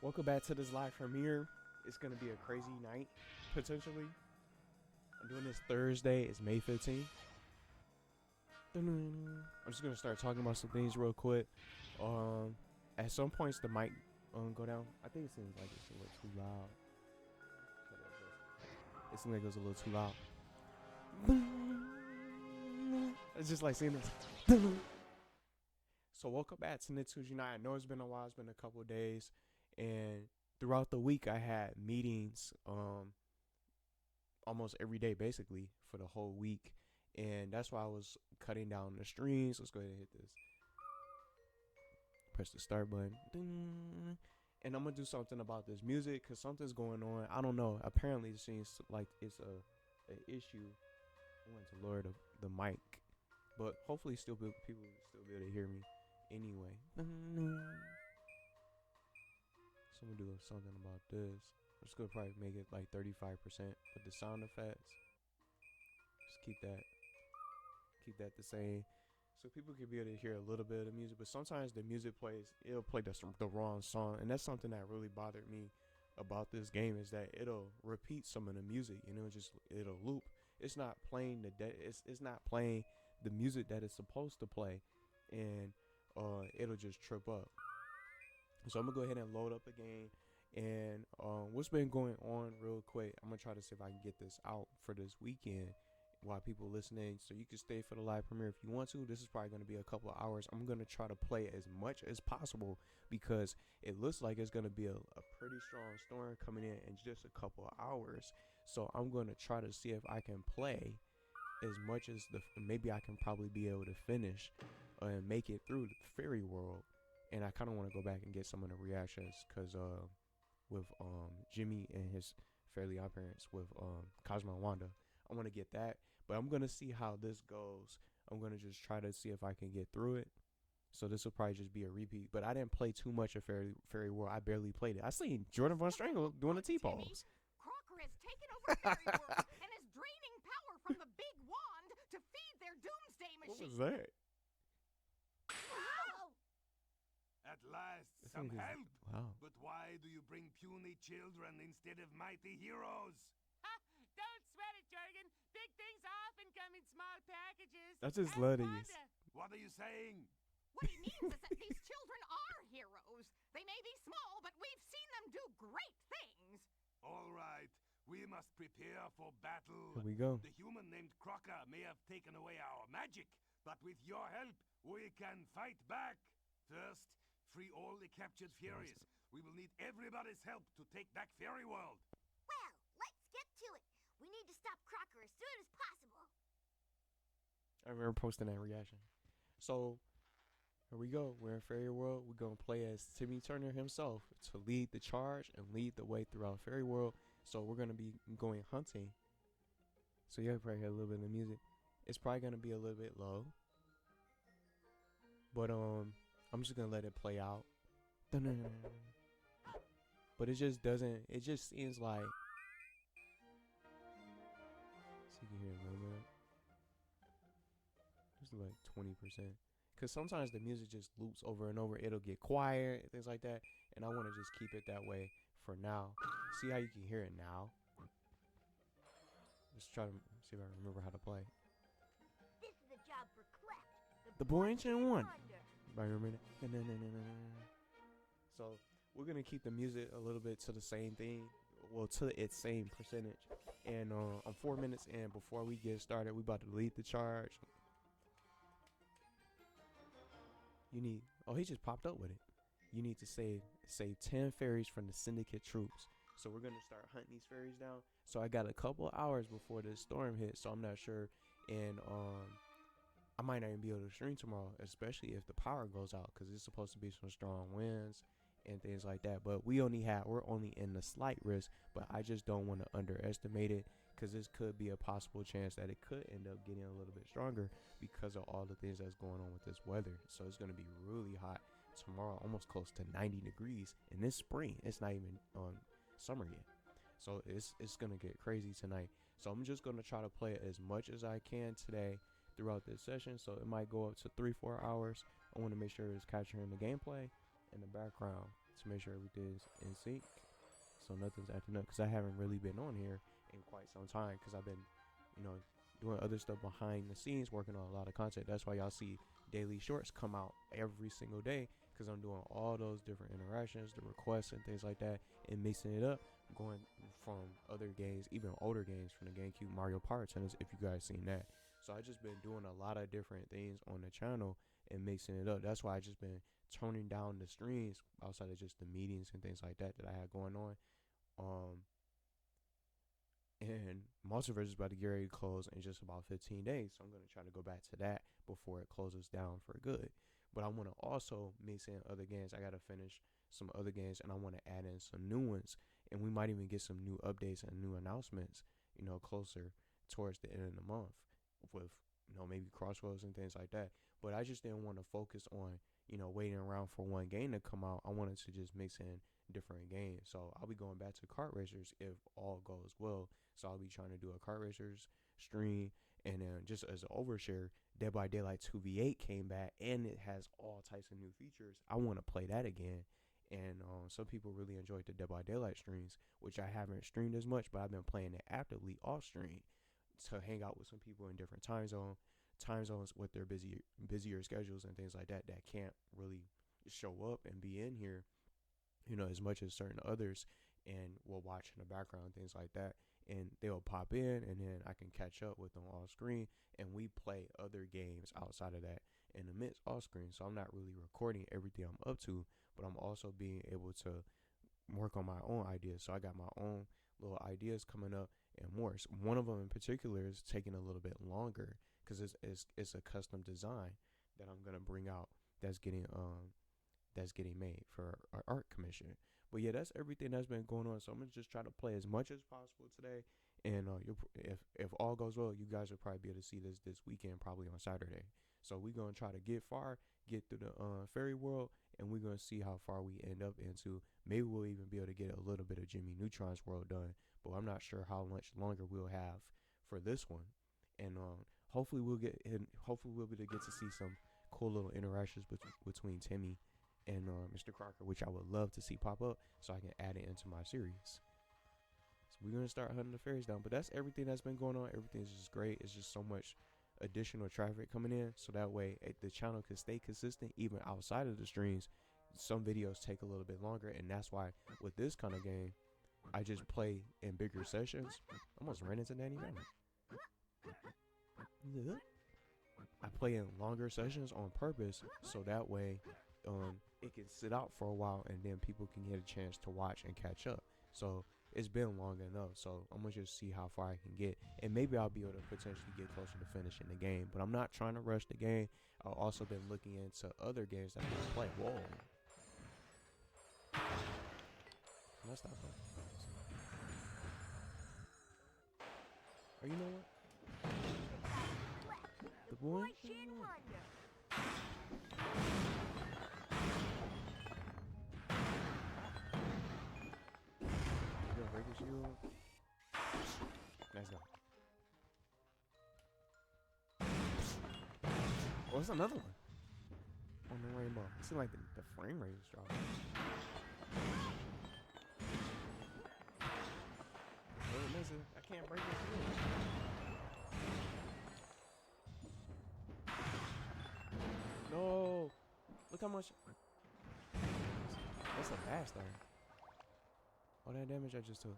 Welcome back to this live premiere. It's gonna be a crazy night, potentially. I'm doing this Thursday. It's May 15th. I'm just gonna start talking about some things real quick. At some points the mic go down. I think it seems like it's a little too loud. It seems like it was a little too loud. It's just like seeing this. So welcome back to Nicktoons Unite. I know it's been a while. It's been a couple of days, and throughout the week I had meetings almost every day basically for the whole week, and that's why I was cutting down the streams. Let's go ahead and hit this. Press the start button. And I'm gonna do something about this music because something's going on. I don't know. Apparently it seems like it's a issue. I want to lower the mic, but hopefully people will still be able to hear me anyway. So I'm gonna do something about this. I'm just gonna probably make it like 35% with the sound effects. Just keep that the same, so people can be able to hear a little bit of the music. But sometimes the music it'll play the wrong song, and that's something that really bothered me about this game, is that it'll repeat some of the music, it'll loop. It's not playing it's not playing the music that it's supposed to play, and it'll just trip up. So I'm gonna go ahead and load up the game. And what's been going on real quick, I'm gonna try to see if I can get this out for this weekend while people listening, so you can stay for the live premiere if you want to. This is probably going to be a couple of hours. I'm going to try to play as much as possible because it looks like it's going to be a pretty strong storm coming in just a couple of hours. So I'm going to try to see if I can play as much as maybe I can probably be able to finish and make it through the fairy world. And I kind of want to go back and get some of the reactions because with Jimmy and his Fairly Odd Parents with Cosmo and Wanda, I want to get that, but I'm going to see how this goes. I'm going to just try to see if I can get through it. So this will probably just be a repeat, but I didn't play too much of Fairy World. I barely played it. I seen Jordan Von Strangle doing the T-pose. Crocker has taken over Fairy World and is draining power from the big wand to feed their doomsday machine. What was that? Wow! At last, This some nigga's- help. Wow. But why do you bring puny children instead of mighty heroes? Don't sweat it, Jorgen. Big things often come in small packages. That's just Ask Luddies. Wanda. What are you saying? What he means is that these children are heroes. They may be small, but we've seen them do great things. All right, we must prepare for battle. Here we go. The human named Crocker may have taken away our magic, but with your help, we can fight back. First, free all the captured fairies. We will need everybody's help to take back Fairy World. Well, let's get to it. We need to stop Crocker as soon as possible. I remember posting that reaction. So here we go. We're in Fairy World. We're gonna play as Timmy Turner himself to lead the charge and lead the way throughout Fairy World. So we're gonna be going hunting. So you probably hear a little bit of the music. It's probably gonna be a little bit low, but I'm just gonna let it play out. But it just doesn't. It just seems like. So you can hear a little bit. Just like 20%. Because sometimes the music just loops over and over. It'll get quiet and things like that. And I want to just keep it that way for now. See how you can hear it now? Just try to see if I remember how to play. This is a job for Cleft. The boy ancient one. Wonder. By remember that. So we're going to keep the music a little bit to the same thing. Well, to its same percentage. And I'm 4 minutes in. Before we get started, we about to lead the charge. You need. Oh, he just popped up with it. You need to save 10 fairies from the syndicate troops. So we're gonna start hunting these fairies down. So I got a couple of hours before this storm hits. So I'm not sure. And I might not even be able to stream tomorrow, especially if the power goes out, because it's supposed to be some strong winds and things like that. But we're only in the slight risk. But I just don't want to underestimate it, because this could be a possible chance that it could end up getting a little bit stronger because of all the things that's going on with this weather. So it's going to be really hot tomorrow, almost close to 90 degrees. And this spring, it's not even on summer yet. So it's going to get crazy tonight. So I'm just going to try to play it as much as I can today throughout this session. So it might go up to 3-4 hours. I want to make sure it's capturing the gameplay in the background. to make sure everything's in sync, so nothing's acting up. Because I haven't really been on here in quite some time, because I've been, you know, doing other stuff behind the scenes, working on a lot of content. That's why y'all see daily shorts come out every single day, because I'm doing all those different interactions, the requests and things like that, and mixing it up, going from other games, even older games from the GameCube, Mario Party Tennis, if you guys seen that. So I just been doing a lot of different things on the channel and mixing it up. That's why I just been toning down the streams outside of just the meetings and things like that I had going on. And Multiverse is about to get ready to close in just about 15 days. So I'm going to try to go back to that before it closes down for good. But I want to also mix in other games. I got to finish some other games, and I want to add in some new ones. And we might even get some new updates and new announcements, you know, closer towards the end of the month with, you know, maybe Crossroads and things like that. But I just didn't want to focus on, you know, waiting around for one game to come out. I wanted to just mix in different games. So I'll be going back to kart racers if all goes well. So I'll be trying to do a kart racers stream, and then just as an overshare, Dead by Daylight 2v8 came back, and it has all types of new features. I want to play that again. And some people really enjoyed the Dead by Daylight streams, which I haven't streamed as much, but I've been playing it actively off stream to hang out with some people in different time zones with their busier schedules and things like that can't really show up and be in here, you know, as much as certain others, and will watch in the background, things like that. And they'll pop in, and then I can catch up with them off screen, and we play other games outside of that in the midst off screen. So I'm not really recording everything I'm up to, but I'm also being able to work on my own ideas. So I got my own little ideas coming up and more. So one of them in particular is taking a little bit longer, because it's a custom design that I'm gonna bring out that's getting made for our art commission. But yeah, that's everything that's been going on. So I'm gonna just try to play as much as possible today. And if all goes well, you guys will probably be able to see this weekend, probably on Saturday. So we're gonna try to get through the fairy world, and we're gonna see how far we end up into. Maybe we'll even be able to get a little bit of Jimmy Neutron's world done, but I'm not sure how much longer we'll have for this one. And hopefully we'll be able to get to see some cool little interactions between Timmy and Mr. Crocker, which I would love to see pop up, so I can add it into my series. So we're gonna start hunting the fairies down. But that's everything that's been going on. Everything's just great. It's just so much additional traffic coming in, so that way the channel can stay consistent even outside of the streams. Some videos take a little bit longer, and that's why with this kind of game, I just play in bigger sessions. Almost ran into Danny Banner. I play in longer sessions on purpose, so that way it can sit out for a while, and then people can get a chance to watch and catch up. So it's been long enough, so I'm gonna just see how far I can get, and maybe I'll be able to potentially get closer to finishing the game. But I'm not trying to rush the game. I've also been looking into other games that I can play. Whoa. Can I stop that? Or you know what? The boy? Break his shield. Nice go. Oh, it's another one on the rainbow. It seems like the frame rate is dropping. Oh, listen, I can't break his shield. No! Look how much. That's a fast thing. All that damage I just took.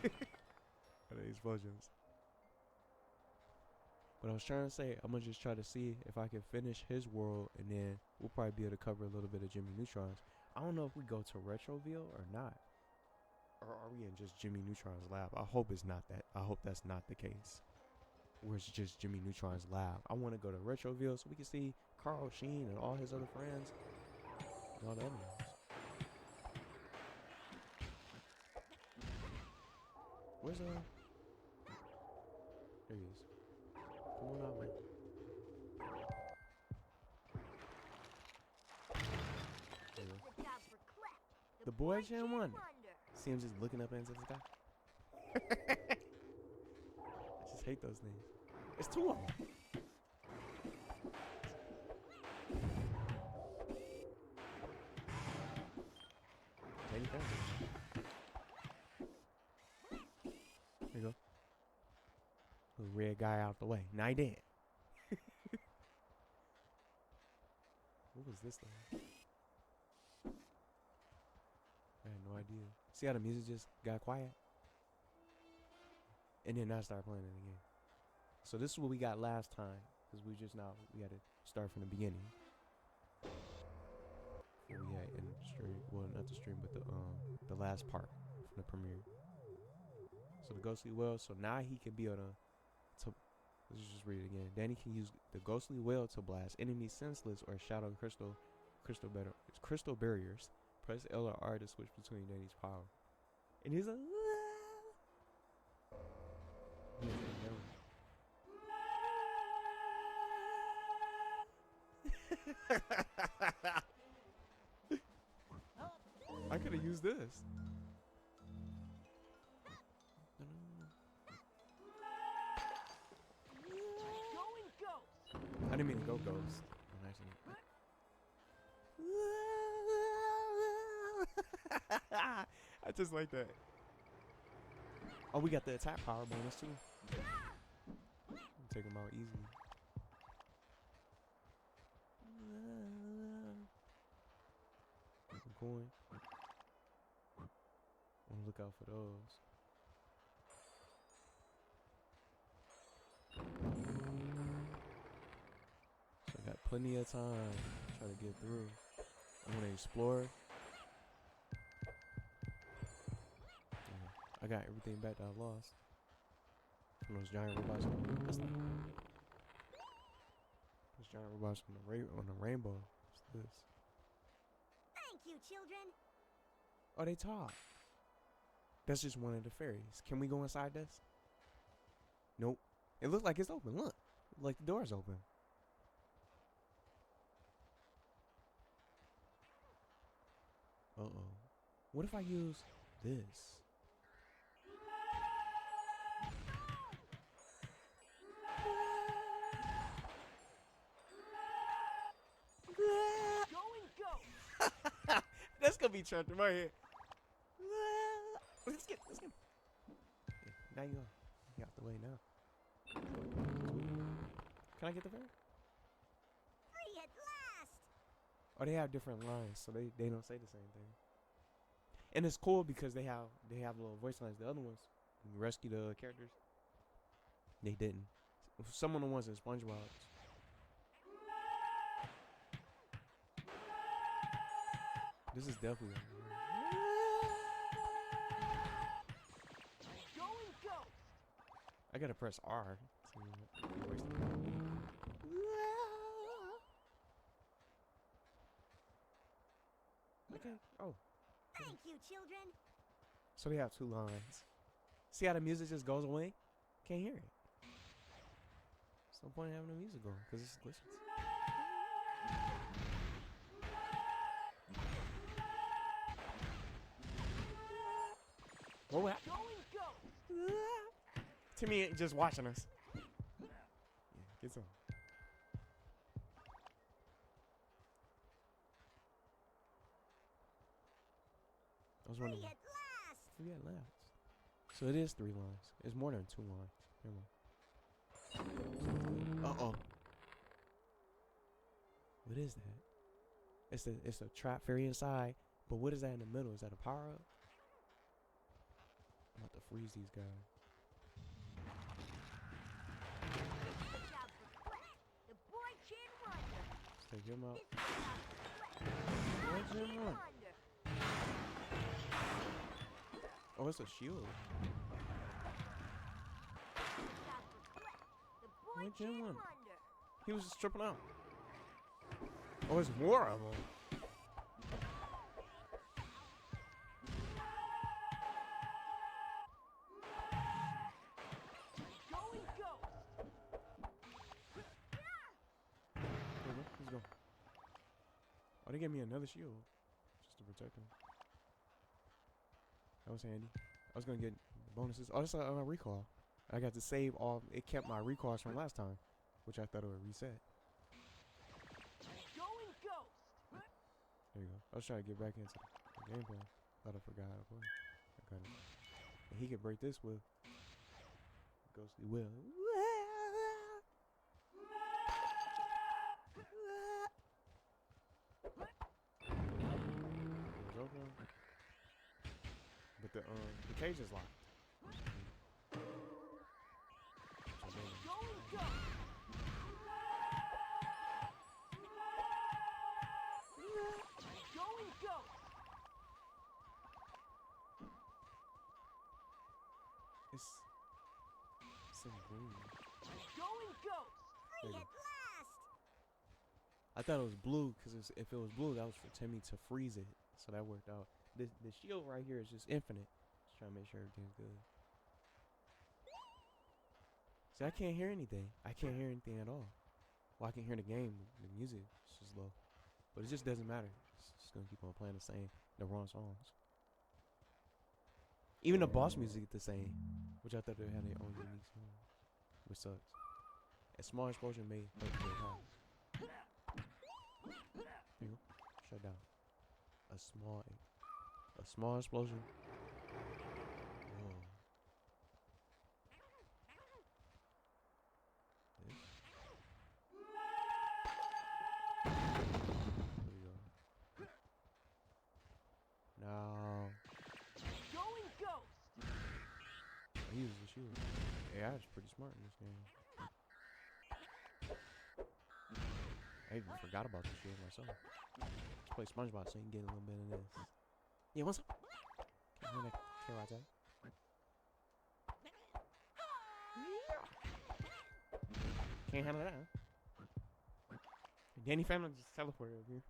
All the explosions. But I was trying to say, I'm gonna just try to see if I can finish his world, and then we'll probably be able to cover a little bit of Jimmy Neutron's. I don't know if we go to Retroville or not. Or are we in just Jimmy Neutron's lab? I hope it's not that. I hope that's not the case. Where it's just Jimmy Neutron's lab. I want to go to Retroville so we can see Carl Sheen and all his other friends. And all the other ones. Where's There he is. Come on out, man. There you go. The boy Jam Wonder. See him just looking up into the sky. I just hate those things. It's two of them. Danny found it. There you go. Little red guy out the way. Now he dead. What was this thing? I had no idea. See how the music just got quiet? And then I started playing it again. So this is what we got last time. Because we had to start from the beginning. Where we had in the stream. Well, not the stream, but the last part from the premiere. So the ghostly well. So now he can be able to let's just read it again. Danny can use the ghostly well to blast enemies senseless or shadow crystal barriers. Press L or R to switch between Danny's power. And he's like, I could have used this. I didn't mean to go ghost. I just like that. Oh, we got the attack power bonus too. Take him out easily. Coin. Wanna look out for those. So I got plenty of time to try to get through. I'm gonna explore. I got everything back that I lost from those giant robots. That's not those giant robots on the rainbow. What's this? Thank you, children. Oh, they talk. That's just one of the fairies. Can we go inside this? Nope. It looks like it's open. Look, like the door's open. Uh-oh. What if I use this? That's gonna be trapped in my head. Let's get. Yeah, now you go. You out the way now. Can I get the fairy? Free at last. Oh, they have different lines, so they don't say the same thing. And it's cool because they have little voice lines. The other ones, when you rescue the characters, they didn't. Some of the ones in SpongeBob. This is definitely. I gotta press R. Okay. Oh. Thank you, children. So they have two lines. See how the music just goes away? Can't hear it. There's no point in having the music going because it's glitches. What happened? Timmy ain't just watching us. Yeah, get some. I was wondering. Free at last. So it is 3 lines. It's more than 2 lines. Uh-oh. What is that? It's a trap fairy inside. But what is that in the middle? Is that a power up? I'm about to freeze these guys. The boy can wonder. Let's take him out. Boy can run. wonder. Oh, it's a shield. The boy Where'd can Jim run? wonder. He was just tripping out. Oh, there's more of them. Let's go. Oh, they gave me another shield just to protect him. That was handy. I was gonna get bonuses. Oh, that's a recall. I got to save all. It kept my recalls from last time, which I thought it would reset. There you go. I was trying to get back into the gameplay. Thought I forgot. Boy. I got it. And he could break this with Ghostly Will. Doors open. But the cage is locked. It's in green. Free at last! I thought it was blue because if it was blue, that was for Timmy to freeze it. So that worked out. The shield right here is just infinite. Just trying to make sure everything's good. See, I can't hear anything. I can't hear anything at all. Well, I can hear the game. The music is just low. But it just doesn't matter. It's just going to keep on playing the wrong songs. Even the boss music is the same. Which I thought they had their own unique song. Which sucks. A small explosion may hurt very hard. There you go. Shut down. A small explosion. Whoa. This. There we go. Now. He uses the shield. AI is pretty smart in this game. I even forgot about the shield myself. Let's play SpongeBob so you can get a little bit of this. Yeah, what's up? Can't hear that KYJ. Can't handle that, huh? Danny family just teleported over here.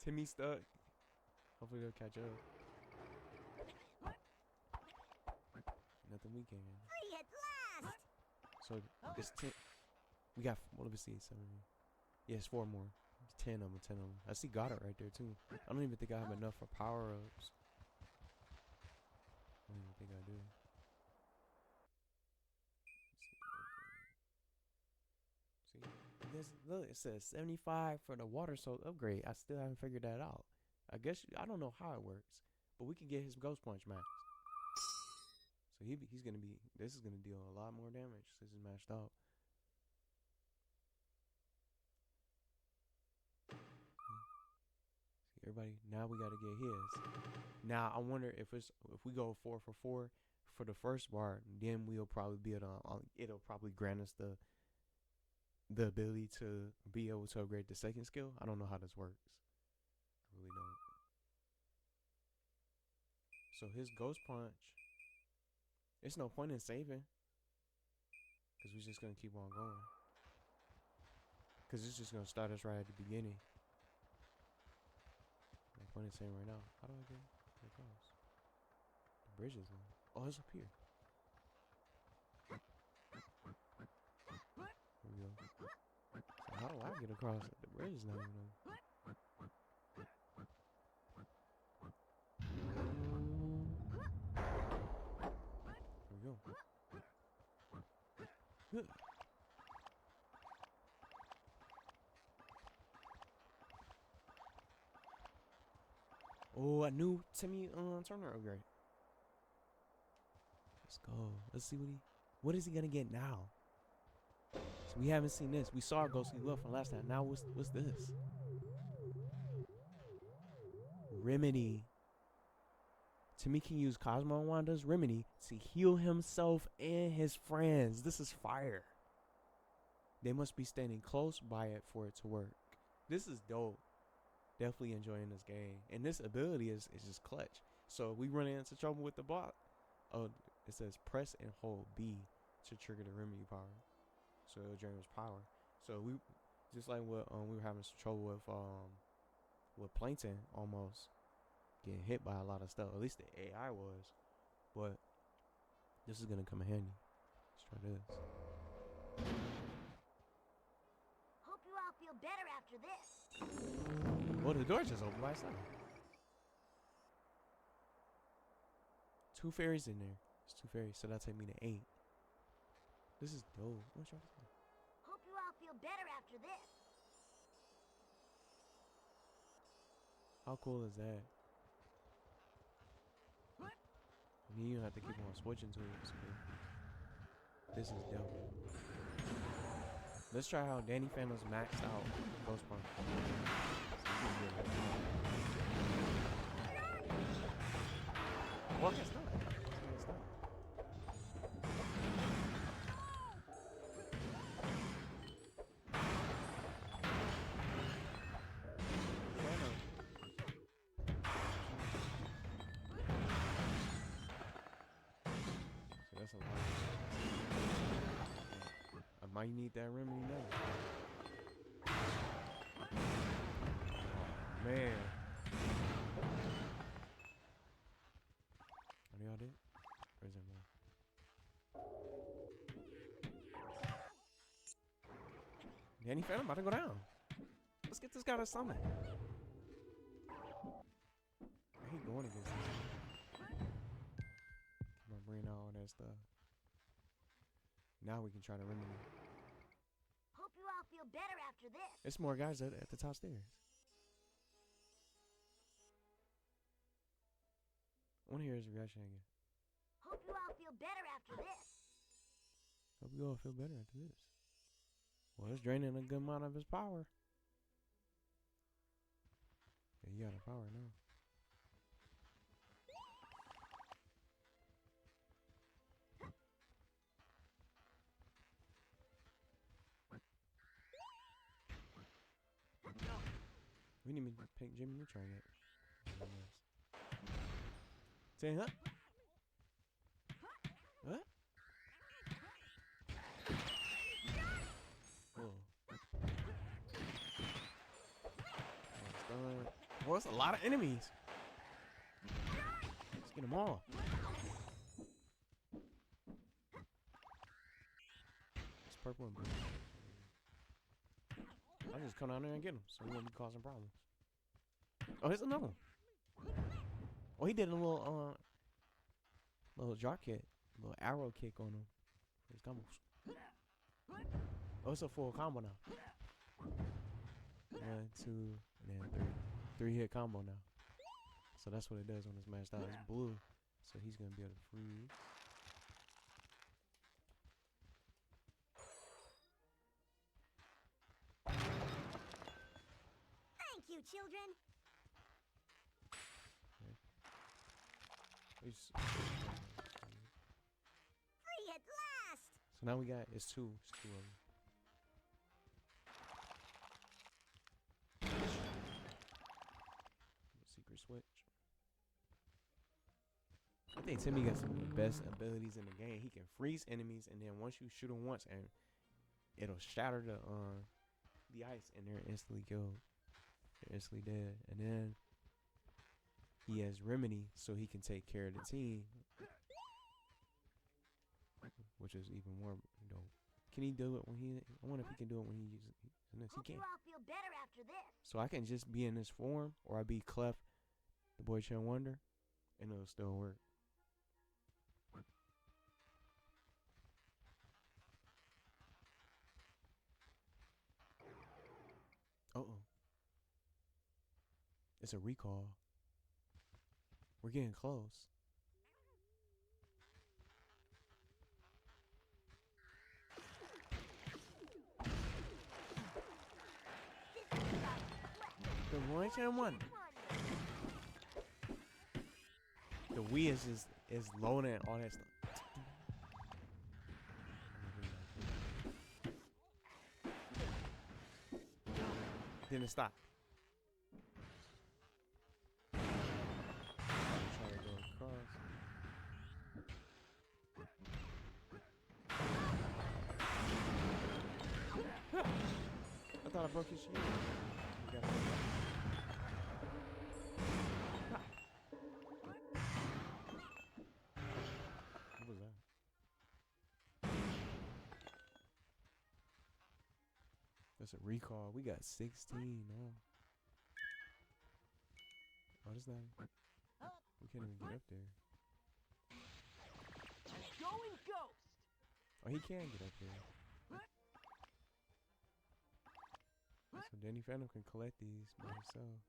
Timmy stuck. Hopefully they'll catch up. Nothing we can. Free at last! So it's 10. We got, well, let me see, 7. Yeah, it's 4 more. 10 of them, 10 of them. I see Goddard right there too. I don't even think I have enough for power ups. I don't even think I do. See, this, look, it says 75 for the water soul upgrade. I still haven't figured that out. I guess I don't know how it works, but we can get his ghost punch max. So he's gonna be. This is gonna deal a lot more damage since it's maxed out. See, everybody. Now we gotta get his. Now I wonder if we go 4 for 4 for the first bar, then we'll probably be able to. It'll probably grant us the ability to be able to upgrade the second skill. I don't know how this works. I really don't. So his ghost punch. It's no point in saving. Because we're just going to keep on going. Because it's just going to start us right at the beginning. No point in saving right now. How do I get across? The bridge is on. Oh, it's up here. There we go. So how do I get across? The bridge is not even on. Go. Oh, a new Timmy Turner upgrade. Let's go. Let's see what is he gonna get now? So we haven't seen this. We saw Ghostly Will from last time. Now what's this? Remedy. Timmy can use Cosmo and Wanda's remedy to heal himself and his friends. This is fire. They must be standing close by it for it to work. This is dope. Definitely enjoying this game. And this ability is just clutch. So if we run into trouble with the bot, oh, it says press and hold B to trigger the remedy power. So it'll drain his power. So we just like what we were having some trouble with Plankton almost. Getting hit by a lot of stuff. At least the AI was. But this is gonna come in handy. Let's try this. Hope you all feel better after this. Well, the door just opened by itself. 2 fairies in there. It's 2 fairies, so that'll take me to 8. This is dope. What's y'all saying? Hope you all feel better after this. How cool is that? And you don't have to keep on switching to it. So this is dope. Let's try how Danny Phantom's maxed out Ghost Punk. Well, it's not. It's not. So that's a lot. I might need that remedy now. Oh, man. What y'all did? Or is there more? Danny Phantom about to go down. Let's get this guy to summon. I hate going against this. Keep on bringing out all that stuff. Now we can try to remedy. Hope you all feel better after this. There's more guys at the top stairs. I want to hear his reaction again. Hope you all feel better after this. Hope you all feel better after this. Well, it's draining a good amount of his power. Yeah, you got a power now. We didn't even pick Jimmy Neutron yet. Say huh? What? Whoa. Well, it's a lot of enemies. Let's get them all. It's purple and blue. I'll just come down there and get him, so we won't be causing problems. Oh, here's another one. Oh, he did a little drop kick, little arrow kick on him for his combos. Oh, it's a full combo now. 1, 2, and then 3 hit combo now. So that's what it does when it's matched out. It's blue, so he's gonna be able to freeze. Thank you, children. Free at last. So now we got it's two of them. Secret switch. I think Timmy got some of the best abilities in the game. He can freeze enemies, and then once you shoot them once, and it'll shatter the ice, and they're instantly killed. They're instantly dead, and then he has Remedy, so he can take care of the team, which is even more dope. Can he do it when he? I wonder if he can do it when he uses this. He Hope can. you all feel better after this. So I can just be in this form, or I be Clef, the Boy Chan Wonder, and it'll still work. Uh-oh. It's a recall. We're getting close. The Boy Chan Wonder. The Wii is loading all that stuff. Then it stopped. Try to go across. I thought I broke his shield. You gotta go back. What was that? That's a recall. We got 16 now. Oh, that's not. We can't even get up there. Going ghost. Oh, he can get up there. So Danny Phantom can collect these by himself.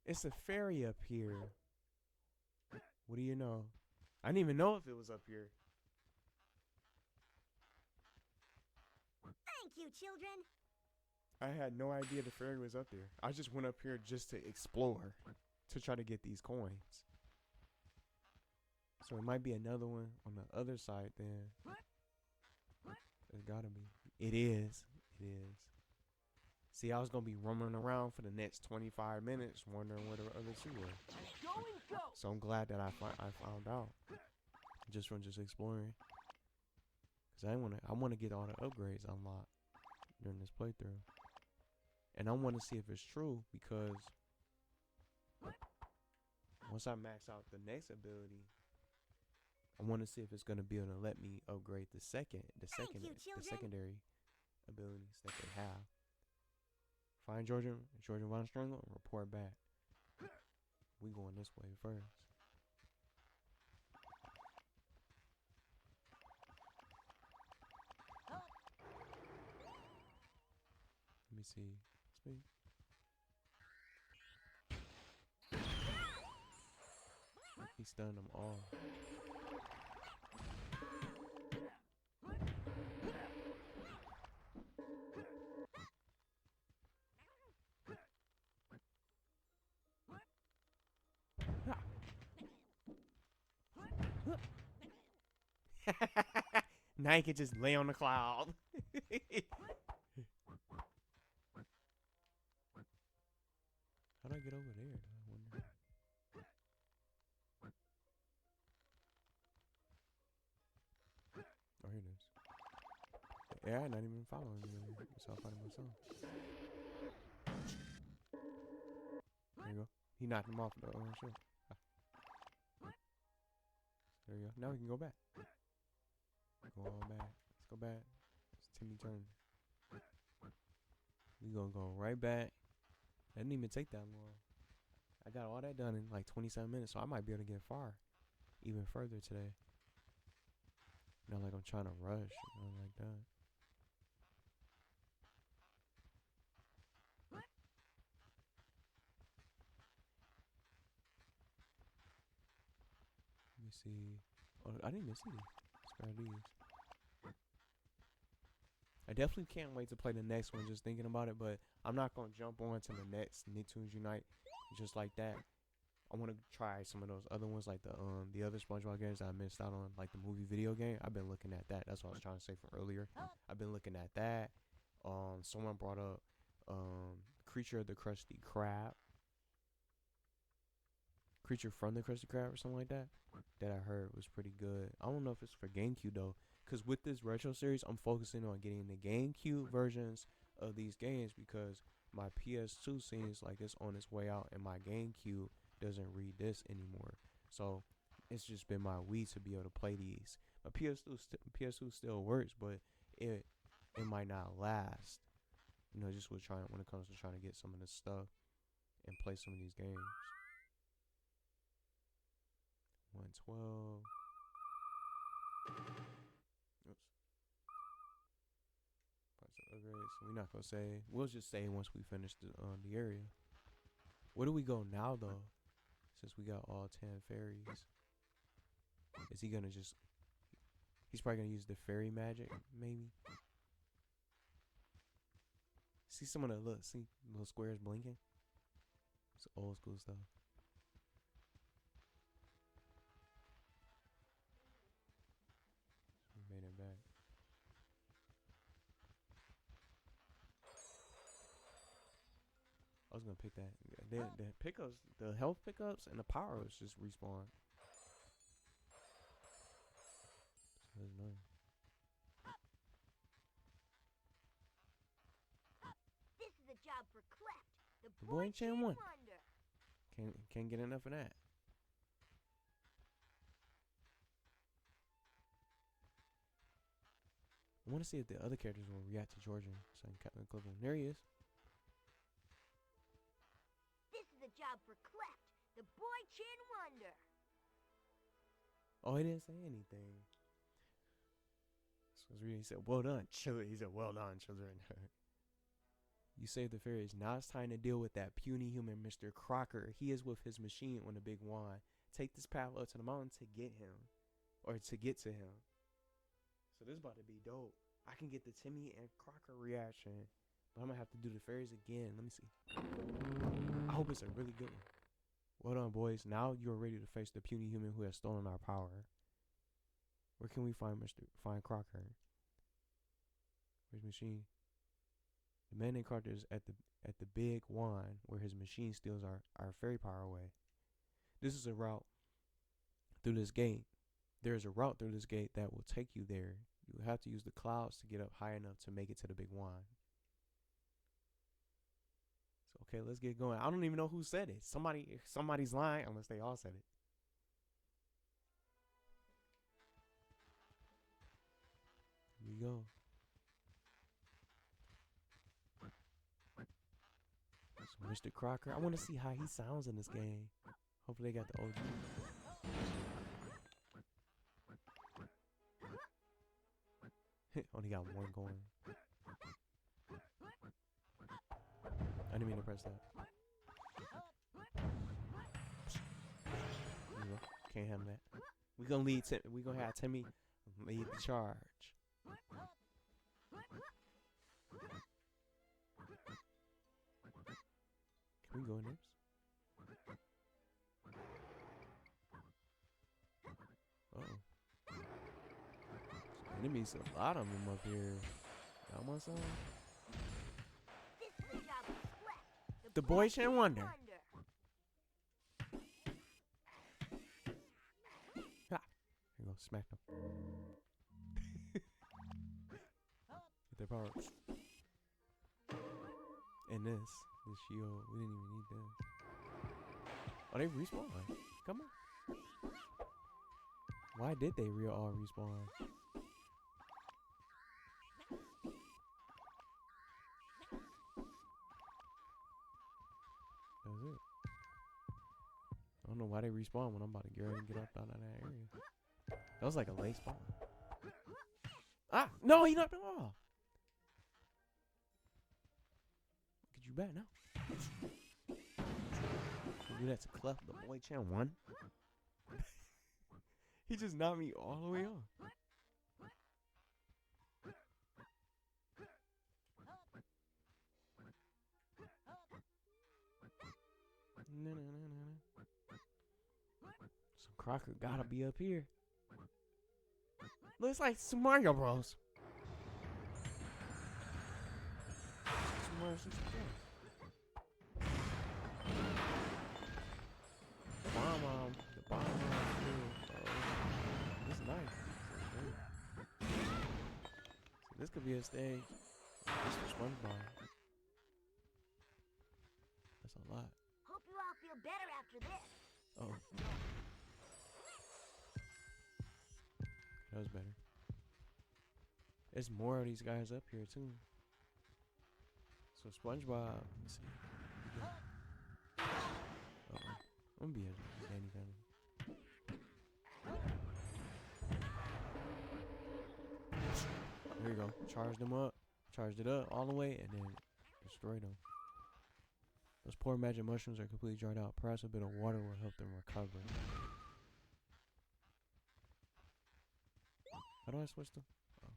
It's a fairy up here. What do you know? I didn't even know if it was up here. Thank you, children. I had no idea the fairy was up there. I just went up here just to explore, to try to get these coins. So it might be another one on the other side then. It's gotta be. It is. It is. See, I was gonna be roaming around for the next 25 minutes wondering where the other two were. So I'm glad that I found out. Just from just exploring. Cause I wanna get all the upgrades unlocked during this playthrough. And I wanna see if it's true because once I max out the next ability, I want to see if it's gonna be able to let me upgrade the secondary abilities that they have. Find Georgia Von Strangle, and report back. We going this way first. Let me see. Speak. He stunned them all. Now he can just lay on the cloud. How do I get over there? I wonder. Oh, here it is. Yeah, I'm not even following me. So I'll find it myself. There you go. He knocked him off the ship. There you go. Now we can go back. Go on back. Let's go back. It's Timmy's turn. We gonna go right back. That didn't even take that long. I got all that done in like 27 minutes, so I might be able to get far, even further today. Not like I'm trying to rush or nothing like that. Let me see. Oh, I didn't even see these. Spare these. I definitely can't wait to play the next one just thinking about it, but I'm not going to jump on to the next Nicktoons Unite just like that. I want to try some of those other ones, like the other SpongeBob games that I missed out on, like the movie video game. I've been looking at that. That's what I was trying to say from earlier. I've been looking at that. Someone brought up Creature of the Krusty Krab. Creature from the Krusty Krab or something like that I heard was pretty good. I don't know if it's for GameCube though, because with this retro series I'm focusing on getting the GameCube versions of these games because my PS2 seems like it's on its way out and my GameCube doesn't read this anymore. So it's just been my Wii to be able to play these. My PS2 still works, but it might not last. You know, just when it comes to trying to get some of this stuff and play some of these games. 112. Oops. Parts of upgrades. We're not gonna say. We'll just say once we finish the area. Where do we go now though? Since we got all 10 fairies, is he gonna just? He's probably gonna use the fairy magic, maybe. See some of the little squares blinking. It's old school stuff. Made it back. I was gonna pick that. The pickups, the health pickups, and the powers just respawn. So that's nice. This is a job for Cleft, the boy boy Chan Chan won. Wonder. Can't get enough of that. I want to see if the other characters will react to Georgia. So I can clip him. There he is. This is a job for Cleft, the boy Chan Wonder. Oh, he didn't say anything. So he said, "Well done, children." He said, "Well done, children." You saved the fairies. Now it's time to deal with that puny human, Mr. Crocker. He is with his machine on the big wand. Take this path up to the mountain to get him. Or to get to him. So this is about to be dope. I can get the Timmy and Crocker reaction. But I'm going to have to do the fairies again. Let me see. I hope it's a really good one. Well done, boys. Now you are ready to face the puny human who has stolen our power. Where can we find Crocker? Where's machine? The man named Crocker is at the big wand where his machine steals our fairy power away. This is a route through this gate. There is a route through this gate that will take you there. You will have to use the clouds to get up high enough to make it to the big wand. So okay, let's get going. I don't even know who said it. Somebody's lying unless they all said it. Here we go. So Mr. Crocker, I want to see how he sounds in this game. Hopefully they got the OG. Only got one going. I didn't mean to press that. There you go. Can't handle that. We gonna lead. We gonna have Timmy lead the charge. Can we go in this? Enemies, a lot of them up here. Y'all want some? The boy can wonder. Ha! Here you go, smack them. Get their power. And this shield, we didn't even need this. Oh, they respawn. Come on. Why did they all respawn? That's it. I don't know why they respawn when I'm about to get ready and get up out of that area. That was like a late spawn. Ah! No, he knocked him off! Get you back now. Do that to Clef, the boy Chan 1. He just knocked me all the way off. So Crocker gotta be up here. Looks like Super Mario Bros. Super Mario 64. The bomb. This is nice. So this could be a stage. This was SpongeBob. That's a lot. Hope you all feel better after this. Oh. That was better. There's more of these guys up here too. So SpongeBob, let me see. I'm gonna be a Danny Phantom. There you go. Charged them up. Charged it up all the way and then destroyed them. Those poor magic mushrooms are completely dried out. Perhaps a bit of water will help them recover. How do I switch them? Oh.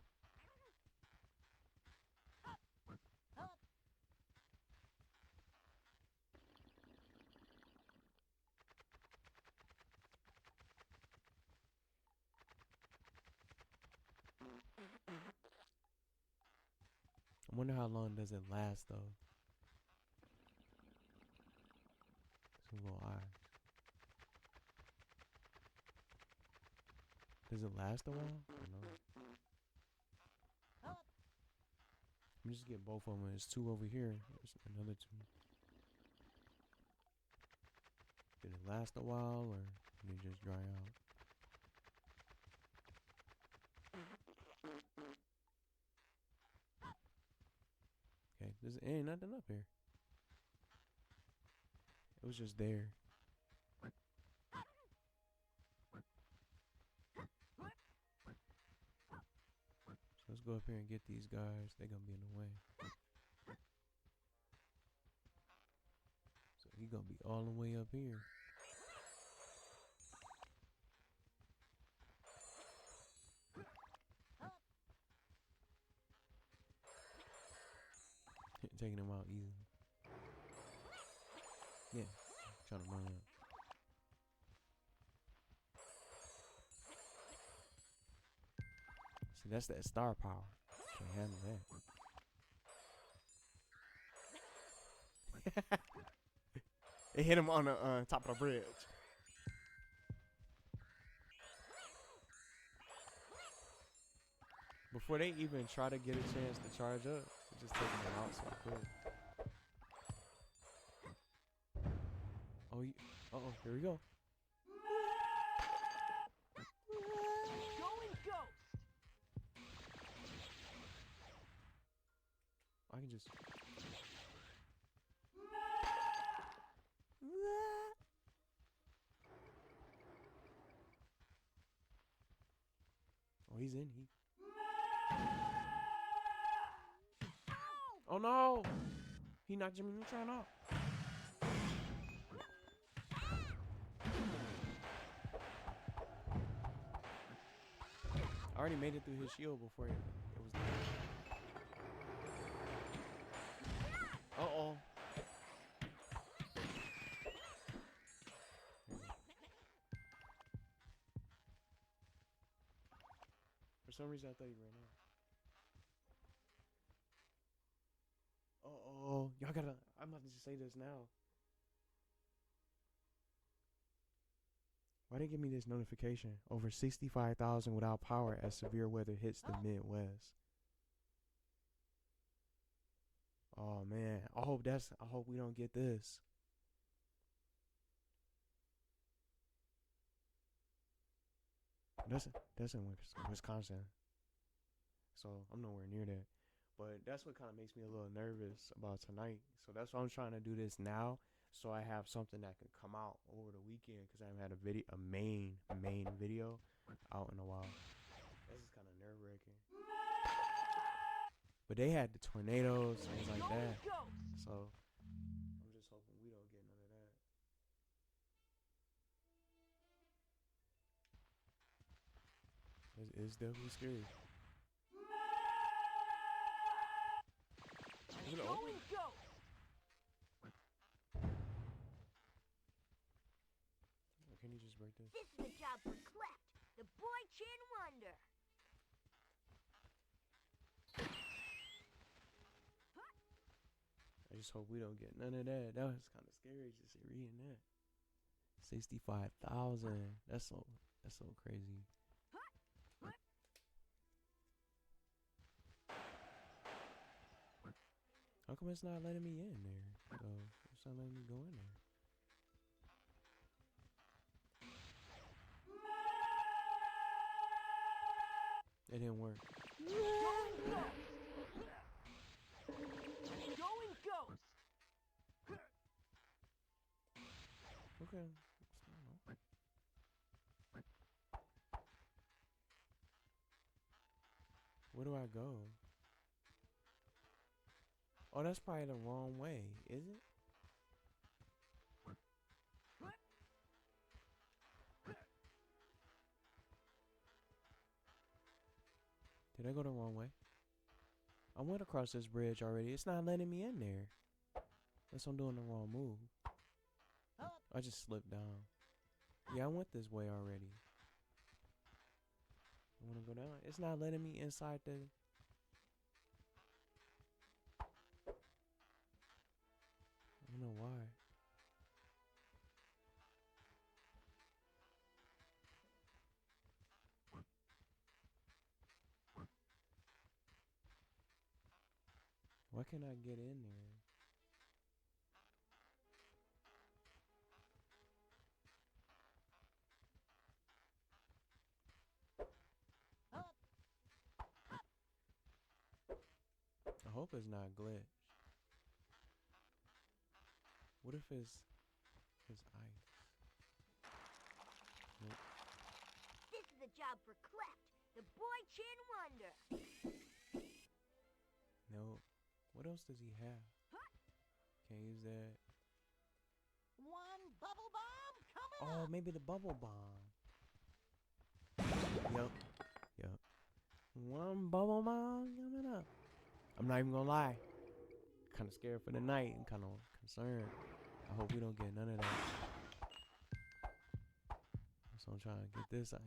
I wonder how long does it last though. Some little eye. Does it last a while? I don't know. I'm just getting both of them. There's two over here. There's another two. Did it last a while or did it just dry out? Okay, there's ain't nothing up here. It was just there. So let's go up here and get these guys. They're gonna be in the way. gonna be all the way up here. Taking him out easy. Yeah, trying to run up. See, that's that star power. Can't handle that. It hit him on the top of the bridge. Before they even try to get a chance to charge up, they're just taking them out so quick. Oh, uh-oh, here we go. Going ghost. I can just... Oh, he's in. Oh no! He knocked Jimmy Neutron out. I already made it through his shield before it was done. Uh-oh. For some reason, I thought he ran out. Uh-oh. Y'all gotta... I'm about to just say this now. Why they give me this notification? Over 65,000 without power as severe weather hits the Midwest. Oh man, I hope we don't get this. That's in Wisconsin. So I'm nowhere near that. But that's what kind of makes me a little nervous about tonight. So that's why I'm trying to do this now, so I have something that can come out over the weekend, because I haven't had a main video out in a while. This is kind of nerve-wracking. But they had the tornadoes, things like that. So I'm just hoping we don't get none of that. It's definitely scary. Is it over? Can you just break this? This is the job for Cleft, the boy chin wonder. I just hope we don't get none of that. That was kind of scary just reading that. 65,000. That's so crazy. How come it's not letting me in there? It's not letting me go in there. It didn't work. Going ghost. Okay. Where do I go? Oh, that's probably the wrong way, is it? Did I go the wrong way? I went across this bridge already. It's not letting me in there. Unless I'm doing the wrong move. I just slipped down. Yeah, I went this way already. I want to go down. It's not letting me inside the... I don't know why. Why can't I get in there? I hope it's not glitch. What if it's ice? Nope. This is the job for Cleft, the boy chin wonder. No. What else does he have? Can't use that. One bubble bomb coming Oh, up. maybe the bubble bomb. Yup. Yup. One bubble bomb coming up. I'm not even gonna lie. Kind of scared for the night and kind of concerned. I hope we don't get none of that. So I'm trying to get this out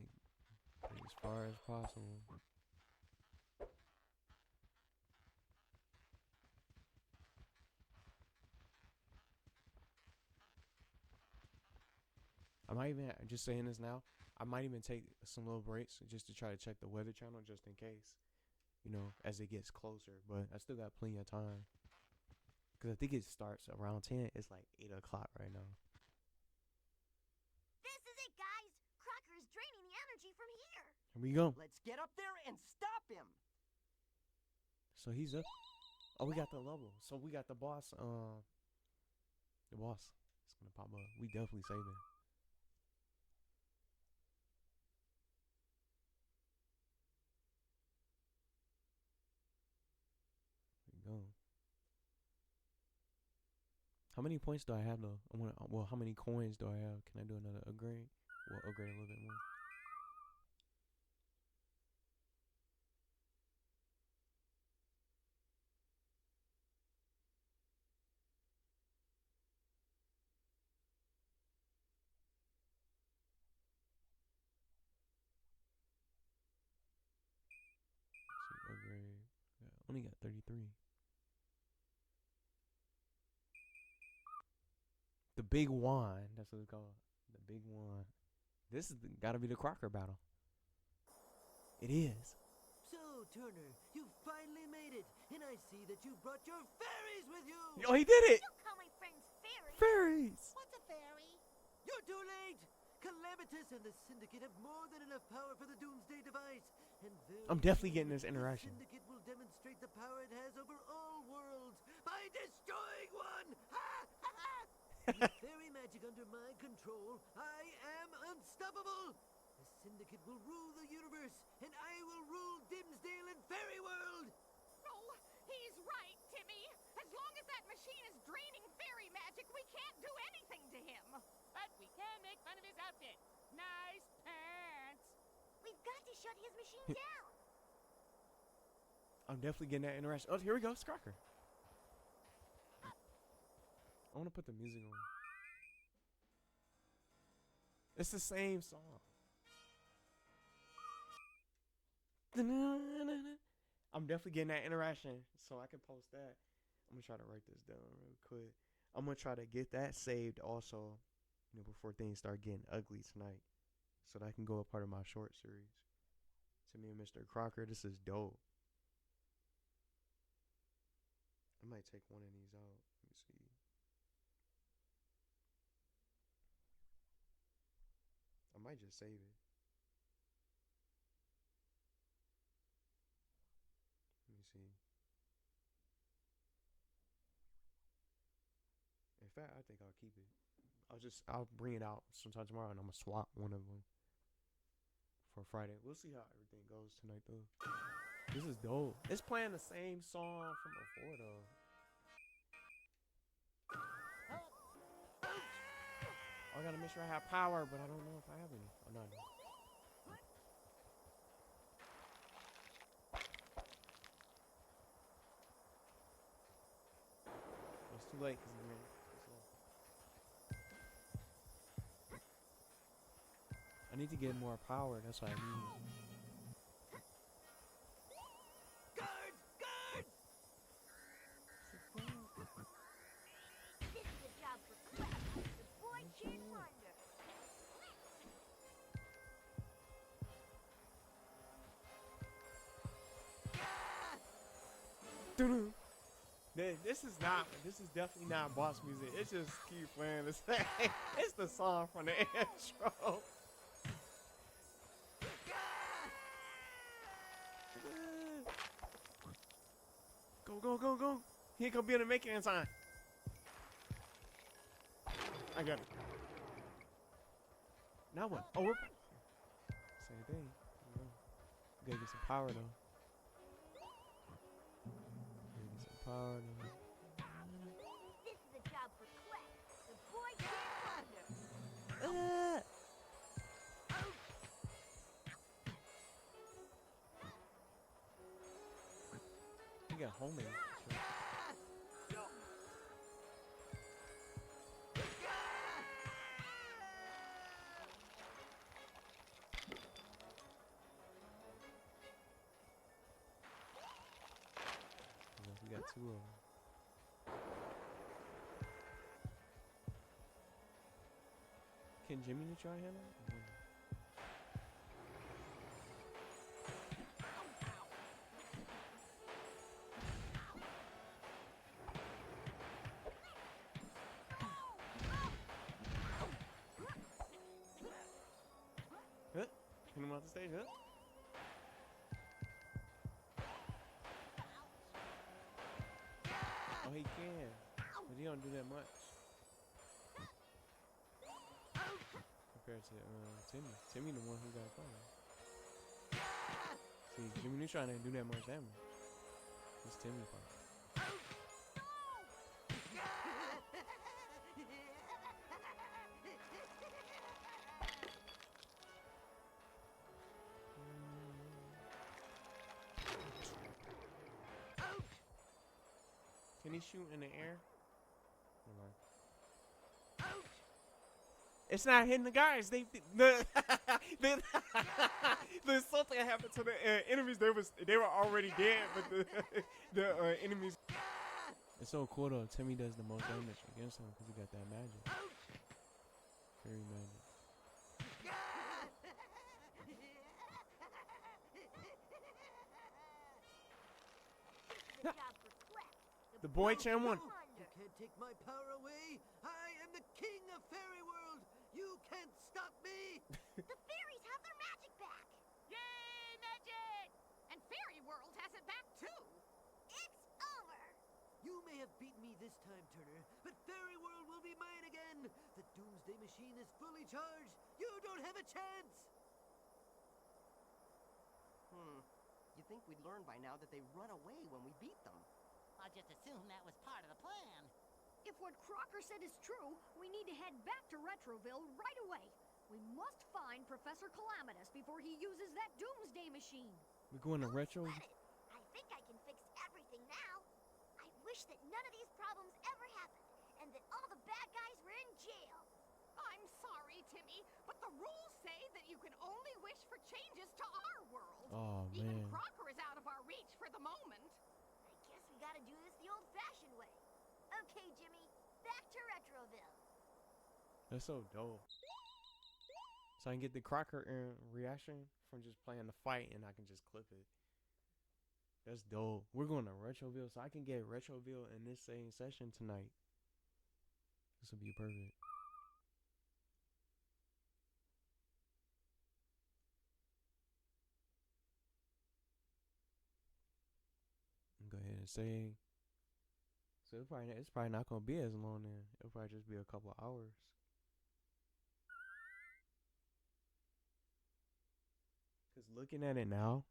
as far as possible. I might even, just saying this now, I might even take some little breaks just to try to check the weather channel just in case, you know, as it gets closer. But I still got plenty of time. Because I think it starts around 10. It's like 8 o'clock right now. This is it, guys. Crocker is draining the energy from here. Here we go. Let's get up there and stop him. So he's up. Oh, we got the level. So we got the boss. The boss. It's going to pop up. We definitely saving. Go. How many points do I have though? Well, how many coins do I have? Can I do another upgrade? Well, upgrade a little bit more. Let's see, upgrade. Yeah, only got 33. The big wand. That's what it's called. The big wand. This is gotta be the Crocker battle. It is. So, Turner, you finally made it, and I see that you brought your fairies with you! Oh, he did it! Don't call my friends fairies. Fairies! What's a fairy? You're too late! Calamitous and the Syndicate have more than enough power for the Doomsday device, and very I'm definitely getting soon, this interaction. The Syndicate will demonstrate the power it has over all worlds by destroying one! Ha ha ha! With fairy magic under my control, I am unstoppable! The Syndicate will rule the universe, and I will rule Dimsdale and Fairy World! No, he's right, Timmy. As long as that machine is draining fairy magic, we can't do anything to him. But we can make fun of his outfit. Nice pants. We've got to shut his machine down. I'm definitely getting that interaction. Oh, here we go. It's Crocker. I want to put the music on. It's the same song. I'm definitely getting that interaction, so I can post that. I'm gonna try to write this down real quick. I'm gonna try to get that saved also, you know, before things start getting ugly tonight, so that I can go a part of my short series. Timmy and Mr. Crocker, this is dope. I might take one of these out. Let me see. I might just save it. Let me see. In fact, I think I'll keep it. I'll bring it out sometime tomorrow, and I'm gonna swap one of them for Friday. We'll see how everything goes tonight, though. This is dope. It's playing the same song from before, though. I gotta make sure I have power, but I don't know if I have any. Oh, no, I don't. It's too late because I need to get more power. That's what I need. Guards! Guards! This is a job for Crocker, the boy kid wonder. This is definitely not boss music. It's just keep playing the same. It's the song from the intro. Go, go, go, go. He ain't gonna be able to make it in time. I got it. Now what? Oh, we're same thing. We gotta get some power though. Gotta get some power though. This is a job for Quest, the boy kid get homemade. Sure. We got 2 of them. Can Jimmy Neutron handle it? Huh? Get him off the stage, huh? Oh, he can. But he don't do that much. Compared to Timmy. Timmy the one who got fired. See, Jimmy Neutron didn't do that much damage. It's Timmy part. Can he shoot in the air? Never mind. It's not hitting the guys. There's something that happened to the enemies. They were already dead, but the enemies. It's so cool though. Timmy does the most damage against him because he got that magic. Fairy magic. The boy Chan won. You can't take my power away. I am the king of Fairy World. You can't stop me. The fairies have their magic back. Yay, magic! And Fairy World has it back too. It's over. You may have beaten me this time, Turner, but Fairy World will be mine again. The Doomsday Machine is fully charged. You don't have a chance. You'd think we'd learn by now that they run away when we beat them. I'll just assume that was part of the plan. If what Crocker said is true, we need to head back to Retroville right away. We must find Professor Calamitous before he uses that Doomsday Machine. We're going to retro. Sweat it. I think I can fix everything now. I wish that none of these problems ever happened, and that all the bad guys were in jail. I'm sorry, Timmy, but the rules say that you can only wish for changes to our world. Oh Even man. Crocker is out of our reach for the moment. I guess we gotta do this the old-fashioned way. Okay, Jimmy, back to Retroville. That's so dope. So I can get the Crocker reaction from just playing the fight, and I can just clip it. That's dope. We're going to Retroville, so I can get Retroville in this same session tonight. This will be perfect. Go ahead and save. So it's probably not gonna be as long then. It'll probably just be a couple of hours. Cause looking at it now,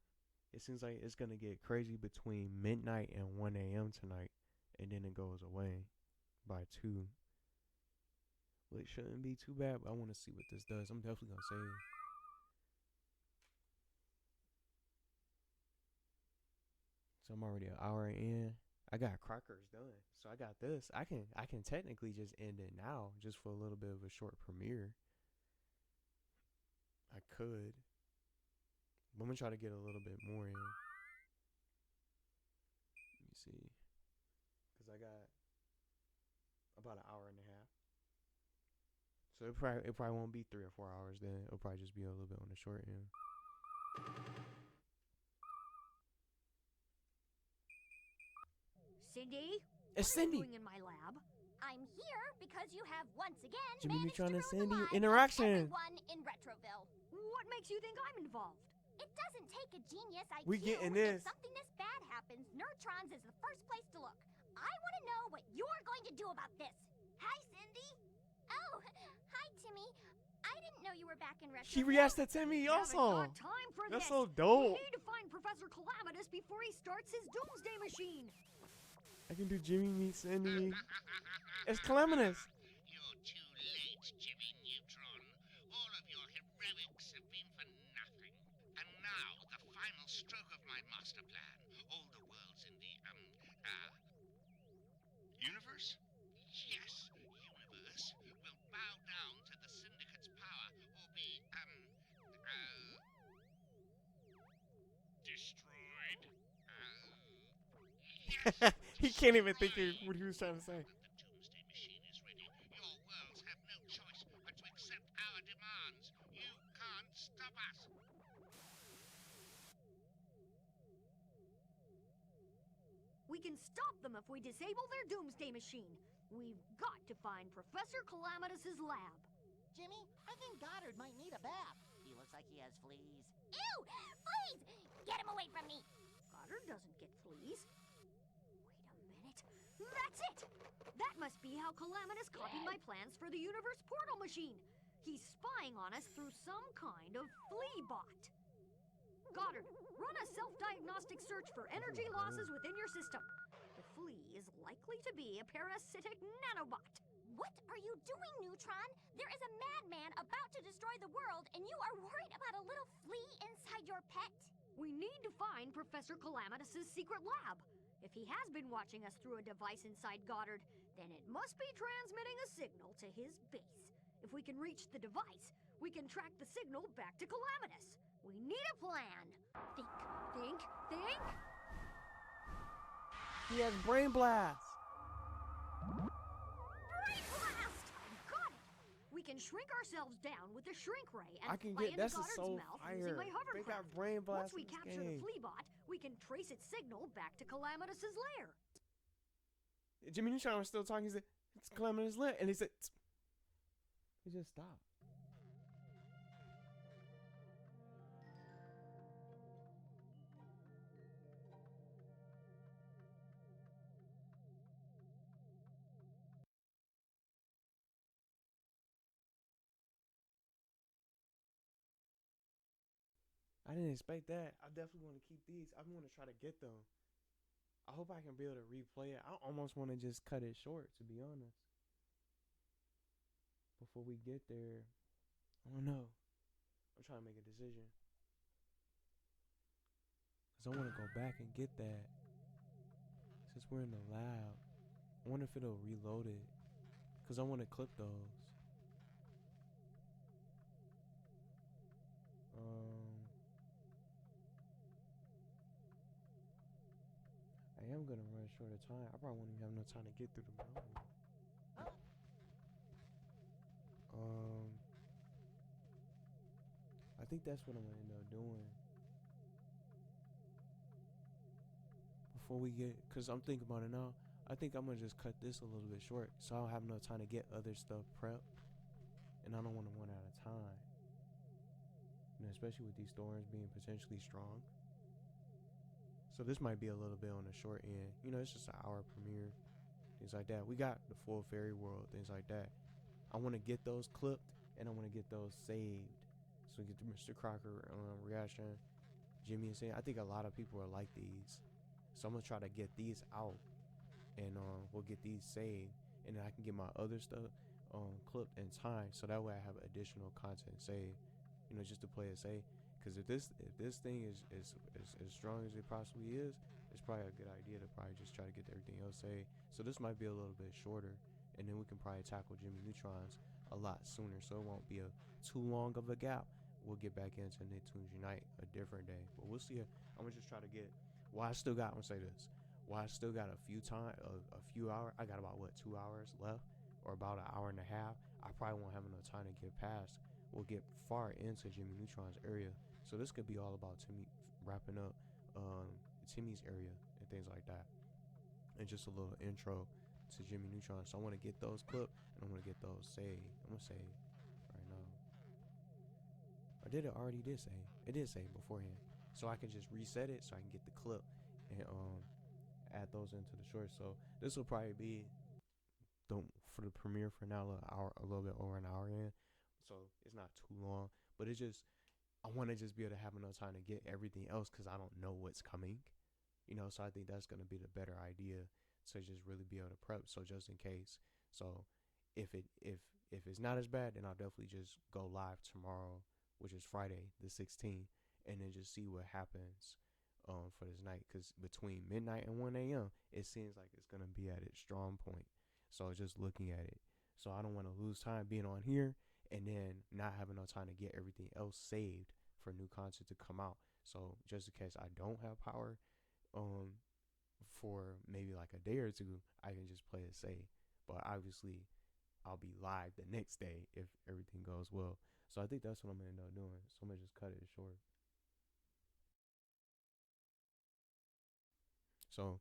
it seems like it's gonna get crazy between midnight and 1 a.m. tonight, and then it goes away by 2. Well, it shouldn't be too bad, but I want to see what this does. I'm definitely gonna save. So I'm already an hour in. I got Crockers done, so I got this. I can technically just end it now, just for a little bit of a short premiere. I could. But I'm gonna try to get a little bit more in. Let me see, cause I got about an hour and a half. So it probably won't be 3 or 4 hours. Then it'll probably just be a little bit on the short end. Cindy? It's What are you Cindy. doing in my lab? I'm here because you have once again Jimmy managed Neutron to and ruin the Cindy lives of interaction. everyone in Retroville. What makes you think I'm involved? It doesn't take a genius IQ. We getting If this. something this bad happens, Nerdtrons is the first place to look. I want to know what you're going to do about this. Hi, Cindy. Oh, hi, Timmy. I didn't know you were back in Retroville. She reacts to Timmy Haven't also. got time for That's this. so We dope. need to find Professor Calamitous before he starts his Doomsday Machine. I can do Jimmy meet Cindy. It's Calamitous. You're too late, Jimmy Neutron. All of your heroics have been for nothing. And now, the final stroke of my master plan. All the worlds in the He can't even think of what he was trying to say. The Doomsday Machine is ready. Your worlds have no choice but to accept our demands. You can't stop us. We can stop them if we disable their doomsday machine. We've got to find Professor Calamitus's lab. Jimmy, I think Goddard might need a bath. He looks like he has fleas. Ew! Please! Get him away from me! Goddard doesn't get fleas. Wait a minute. That's it! That must be how Calamitus copied my plans for the universe portal machine. He's spying on us through some kind of flea bot. Goddard, run a self-diagnostic search for energy losses within your system. The flea is likely to be a parasitic nanobot. What are you doing, Neutron? There is a madman about to destroy the world, and you are worried about a little flea inside your pet? We need to find Professor Calamitus's secret lab. If he has been watching us through a device inside Goddard, then it must be transmitting a signal to his base. If we can reach the device, we can track the signal back to Calamitus. We need a plan. Think. He has brain blast. Brain blast! Got it! We can shrink ourselves down with the shrink ray and I can fly get into that's Goddard's so mouth fire. using my They hovercraft. got brain blast. Once we in this capture the game. flea bot, we can trace its signal back to Calamitus's lair. Jimmy Neutron was still talking. He said, "It's Calamitous lit," and he said, he just stopped. I didn't expect that. I definitely want to keep these. I want to try to get them. I hope I can be able to replay it. I almost want to just cut it short, to be honest. Before we get there, I don't know. I'm trying to make a decision. Because I want to go back and get that. Since we're in the lab, I wonder if it'll reload it. Because I want to clip those. I am gonna run short of time. I probably won't even have no time to get through the movie. I think that's what I'm gonna end up doing. Before we get, cause I'm thinking about it now. I think I'm gonna just cut this a little bit short, so I don't have no time to get other stuff prepped, and I don't want to run out of time. You know, especially with these storms being potentially strong. So this might be a little bit on the short end. You know, it's just an hour premiere, things like that. We got the full fairy world, things like that. I want to get those clipped, and I want to get those saved. So we get the Mr. Crocker reaction, Jimmy and saying, I think a lot of people are like these. So I'm going to try to get these out, and we'll get these saved. And then I can get my other stuff clipped in time, so that way I have additional content saved, you know, just to play it safe. Because if this thing is as strong as it possibly is, it's probably a good idea to probably just try to get everything else saved. So this might be a little bit shorter, and then we can probably tackle Jimmy Neutrons a lot sooner, so it won't be too long of a gap. We'll get back into Nicktoons Unite a different day, but we'll see. I'm gonna just try to get. While I still got, I'm gonna say this. While I still got a few hours. I got about 2 hours left, or about an hour and a half. I probably won't have enough time to get past. We'll get far into Jimmy Neutron's area. So this could be all about Timmy wrapping up Timmy's area and things like that. And just a little intro to Jimmy Neutron. So I want to get those clipped, and I'm going to get those saved. I'm going to save right now. Or did it already did save? It did save beforehand. So I can just reset it so I can get the clip and add those into the short. So this will probably be for the premiere for now a little bit over an hour in. So it's not too long, but it's just I want to just be able to have enough time to get everything else because I don't know what's coming, you know. So I think that's gonna be the better idea to just really be able to prep. So just in case. So if it's not as bad, then I'll definitely just go live tomorrow, which is Friday the 16th, and then just see what happens for this night. Because between midnight and 1 a.m., it seems like it's gonna be at its strong point. So just looking at it, so I don't want to lose time being on here and then not having no time to get everything else saved for new content to come out. So just in case I don't have power for maybe like a day or two, I can just play it safe. But obviously, I'll be live the next day if everything goes well. So I think that's what I'm gonna end up doing. So I'm gonna just cut it short. So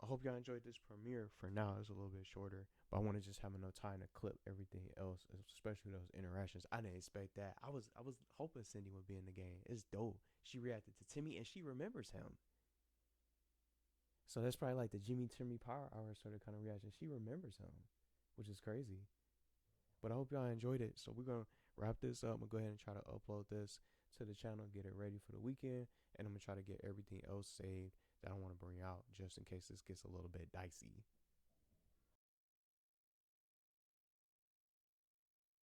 I hope y'all enjoyed this premiere. For now, it's a little bit shorter, but I want to just have enough time to clip everything else, especially those interactions. I didn't expect that. I was hoping Cindy would be in the game. It's dope. She reacted to Timmy and she remembers him. So that's probably like the Jimmy Timmy Power Hour sort of kind of reaction. She remembers him, which is crazy. But I hope y'all enjoyed it. So we're gonna wrap this up. I'm gonna go ahead and try to upload this to the channel, get it ready for the weekend, and I'm gonna try to get everything else saved that I want to bring out just in case this gets a little bit dicey.